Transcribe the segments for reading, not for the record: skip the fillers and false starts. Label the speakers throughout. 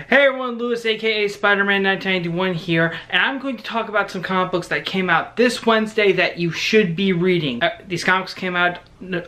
Speaker 1: Hey everyone, Lewis aka Spider-Man 1991 here, and I'm going to talk about some comic books that came out this Wednesday that you should be reading. These comics came out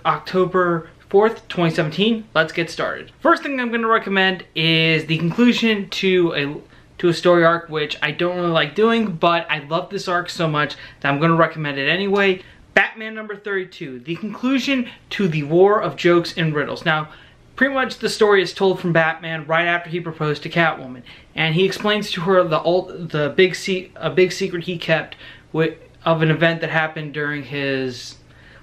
Speaker 1: October 4th, 2017. Let's get started. First thing I'm going to recommend is the conclusion to a story arc, which I don't really like doing, but I love this arc so much that I'm going to recommend it anyway. Batman number 32, the conclusion to the War of Jokes and Riddles. Now, pretty much the story is told from Batman right after he proposed to Catwoman, and he explains to her a big secret he kept of an event that happened during his,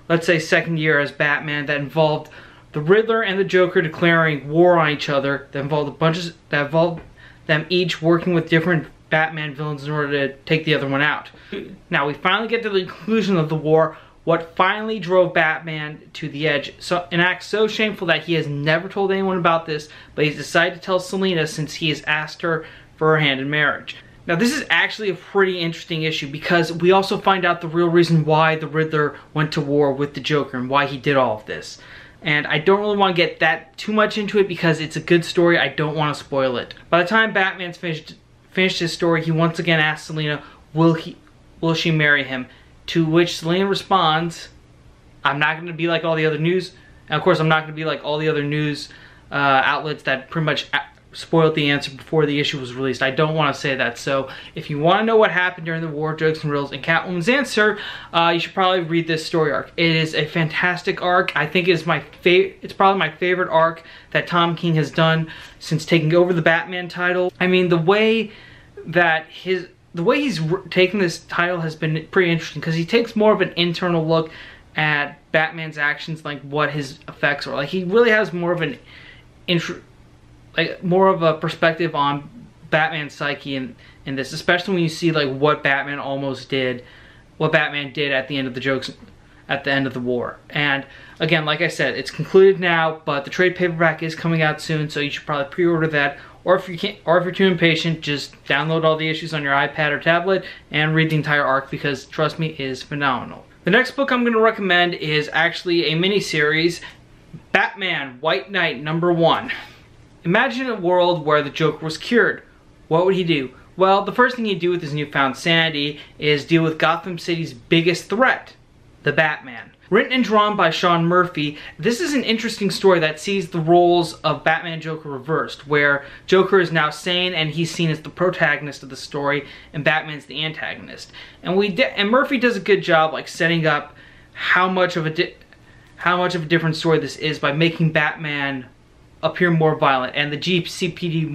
Speaker 1: let's say, second year as Batman that involved the Riddler and the Joker declaring war on each other. That involved them each working with different Batman villains in order to take the other one out. Now we finally get to the conclusion of the war. What finally drove Batman to the edge. So an act so shameful that he has never told anyone about this, but he's decided to tell Selina since he has asked her for her hand in marriage. Now this is actually a pretty interesting issue because we also find out the real reason why the Riddler went to war with the Joker and why he did all of this. And I don't really want to get that too much into it because it's a good story. I don't want to spoil it. By the time Batman's finished his story, he once again asks Selina, will she marry him? To which Selina responds, I'm not going to be like all the other news. And of course, I'm not going to be like all the other news outlets that pretty much spoiled the answer before the issue was released. I don't want to say that. So if you want to know what happened during the War of Jokes and Riddles and Catwoman's answer, you should probably read this story arc. It is a fantastic arc. I think it's probably my favorite arc that Tom King has done since taking over the Batman title. I mean, the way he's taken this title has been pretty interesting because he takes more of an internal look at Batman's actions, like what his effects are. Like he really has more of a perspective on Batman's psyche in this, especially when you see like what Batman did at the end of the jokes at the end of the war. And again, like I said, it's concluded now, but the trade paperback is coming out soon, so you should probably pre-order that. Or if you're too impatient, just download all the issues on your iPad or tablet and read the entire arc because, trust me, it is phenomenal. The next book I'm going to recommend is actually a mini-series, Batman White Knight #1. Imagine a world where the Joker was cured. What would he do? Well, the first thing he'd do with his newfound sanity is deal with Gotham City's biggest threat, the Batman. Written and drawn by Sean Murphy, this is an interesting story that sees the roles of Batman and Joker reversed, where Joker is now sane and he's seen as the protagonist of the story and Batman's the antagonist. And Murphy does a good job like setting up how much of a different story this is by making Batman appear more violent and the GCPD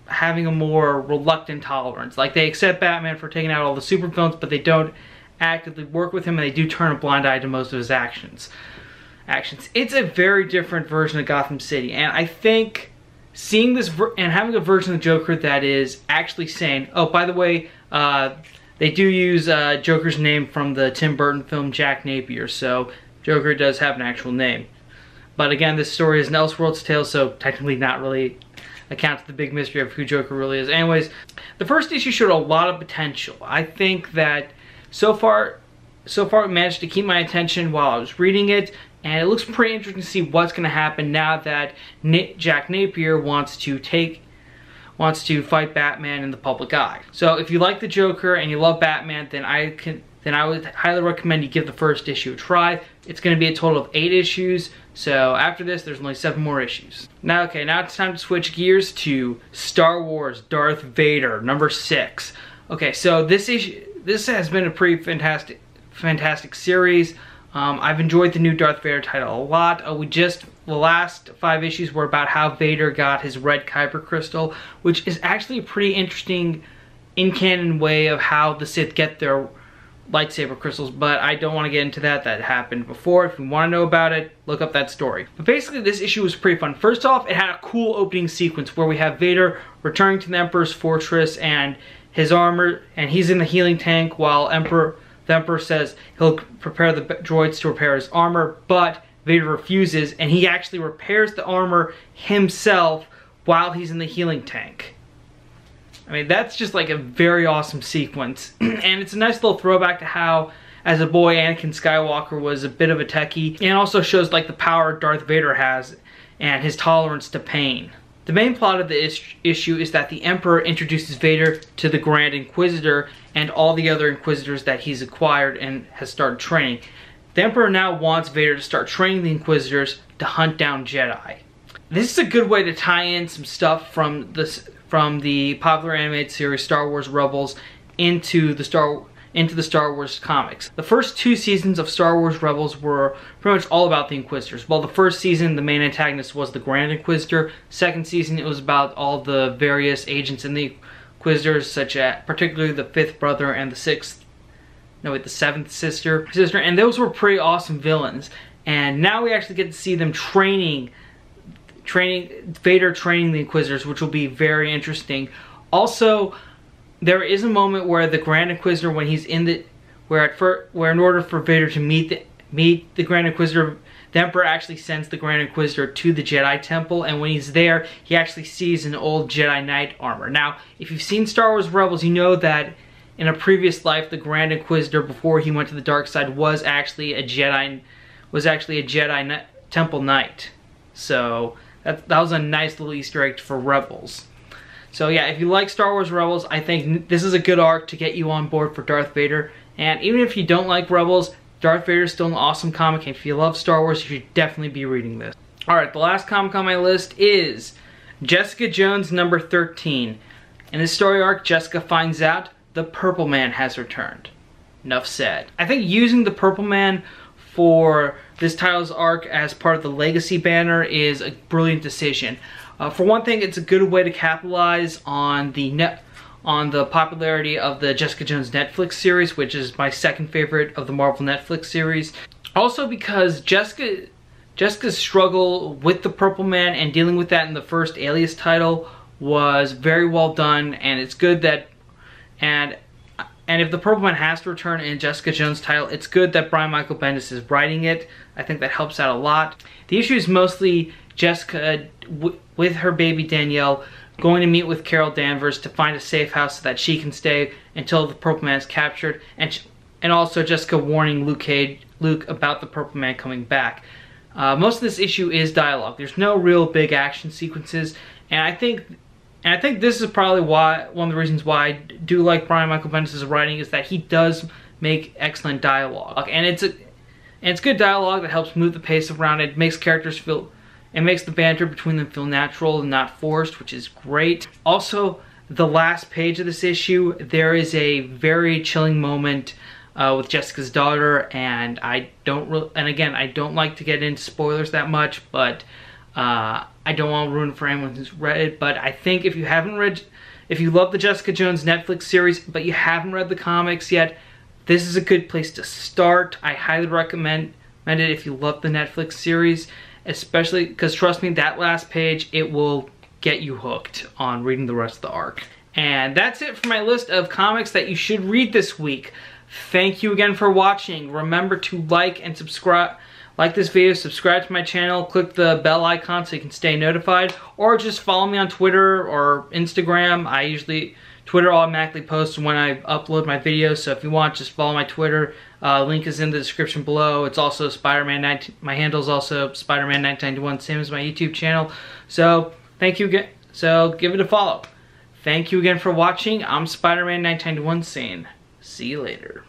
Speaker 1: having a more reluctant tolerance. Like they accept Batman for taking out all the supervillains, but they don't actively work with him, and they do turn a blind eye to most of his actions. It's a very different version of Gotham City, and I think seeing this and having a version of the Joker that is actually sane. Oh, by the way, they do use Joker's name from the Tim Burton film Jack Napier, so Joker does have an actual name. But again, this story is an Elseworlds tale, so technically not really account to the big mystery of who Joker really is. Anyways, the first issue showed a lot of potential. I think that so far it managed to keep my attention while I was reading it, and it looks pretty interesting to see what's going to happen now that Jack Napier wants to fight Batman in the public eye. So if you like the Joker and you love Batman, then I would highly recommend you give the first issue a try. It's going to be a total of 8 issues, so after this there's only 7 more issues. Now it's time to switch gears to Star Wars Darth Vader #6. Okay, so this has been a pretty fantastic series. I've enjoyed the new Darth Vader title a lot. The last 5 issues were about how Vader got his red Kyber crystal, which is actually a pretty interesting in-canon way of how the Sith get their lightsaber crystals, but I don't want to get into that. That happened before. If you want to know about it, look up that story. But basically, this issue was pretty fun. First off, it had a cool opening sequence where we have Vader returning to the Emperor's fortress and his armor, and he's in the healing tank while the Emperor says he'll prepare the droids to repair his armor, but Vader refuses, and he actually repairs the armor himself while he's in the healing tank. I mean, that's just like a very awesome sequence, and it's a nice little throwback to how, as a boy, Anakin Skywalker was a bit of a techie, and also shows like the power Darth Vader has and his tolerance to pain. The main plot of the issue is that the Emperor introduces Vader to the Grand Inquisitor and all the other Inquisitors that he's acquired and has started training. The Emperor now wants Vader to start training the Inquisitors to hunt down Jedi. This is a good way to tie in some stuff from the popular animated series Star Wars Rebels into the Star Wars comics. The first 2 seasons of Star Wars Rebels were pretty much all about the Inquisitors. While the first season, the main antagonist was the Grand Inquisitor. Second season, it was about all the various agents in the Inquisitors, such as particularly the 5th brother and the 7th sister, and those were pretty awesome villains. And now we actually get to see them Vader training the Inquisitors, which will be very interesting. Also, there is a moment where the Grand Inquisitor, when he's in the, where in order for Vader to meet the Grand Inquisitor, the Emperor actually sends the Grand Inquisitor to the Jedi Temple, and when he's there, he actually sees an old Jedi Knight armor. Now, if you've seen Star Wars Rebels, you know that in a previous life, the Grand Inquisitor, before he went to the dark side, was actually a Jedi Temple Knight. So that was a nice little Easter egg for Rebels. So yeah, if you like Star Wars Rebels, I think this is a good arc to get you on board for Darth Vader. And even if you don't like Rebels, Darth Vader is still an awesome comic. If you love Star Wars, you should definitely be reading this. Alright, the last comic on my list is Jessica Jones number 13. In this story arc, Jessica finds out the Purple Man has returned. Enough said. I think using the Purple Man for this title's arc as part of the Legacy banner is a brilliant decision. For one thing, it's a good way to capitalize on the popularity of the Jessica Jones Netflix series, which is my second favorite of the Marvel Netflix series. Also because Jessica's struggle with the Purple Man and dealing with that in the first Alias title was very well done, and it's good that and if the Purple Man has to return in Jessica Jones' title, it's good that Brian Michael Bendis is writing it. I think that helps out a lot. The issue is mostly Jessica, with her baby Danielle, going to meet with Carol Danvers to find a safe house so that she can stay until the Purple Man is captured, and also Jessica warning Luke about the Purple Man coming back. Most of this issue is dialogue. There's no real big action sequences, and I think this is probably one of the reasons why I do like Brian Michael Bendis' writing, is that he does make excellent dialogue. And it's good dialogue that helps move the pace around. It makes the banter between them feel natural and not forced, which is great. Also, the last page of this issue, there is a very chilling moment with Jessica's daughter, and again, I don't like to get into spoilers that much, but I don't want to ruin it for anyone who's read it. But I think if you love the Jessica Jones Netflix series, but you haven't read the comics yet, this is a good place to start. I highly recommend it if you love the Netflix series, especially because, trust me, that last page, it will get you hooked on reading the rest of the arc. And that's it for my list of comics that you should read this week. Thank you again for watching. Remember to like and subscribe. Like this video, subscribe to my channel, click the bell icon so you can stay notified, or just follow me on Twitter or Instagram. Twitter automatically posts when I upload my videos, so if you want, just follow my Twitter. Link is in the description below. It's also Spider-Man, my handle is also Spider-Man1991, same as my YouTube channel. So, thank you again. So, give it a follow. Thank you again for watching. I'm Spider-Man1991 saying, see you later.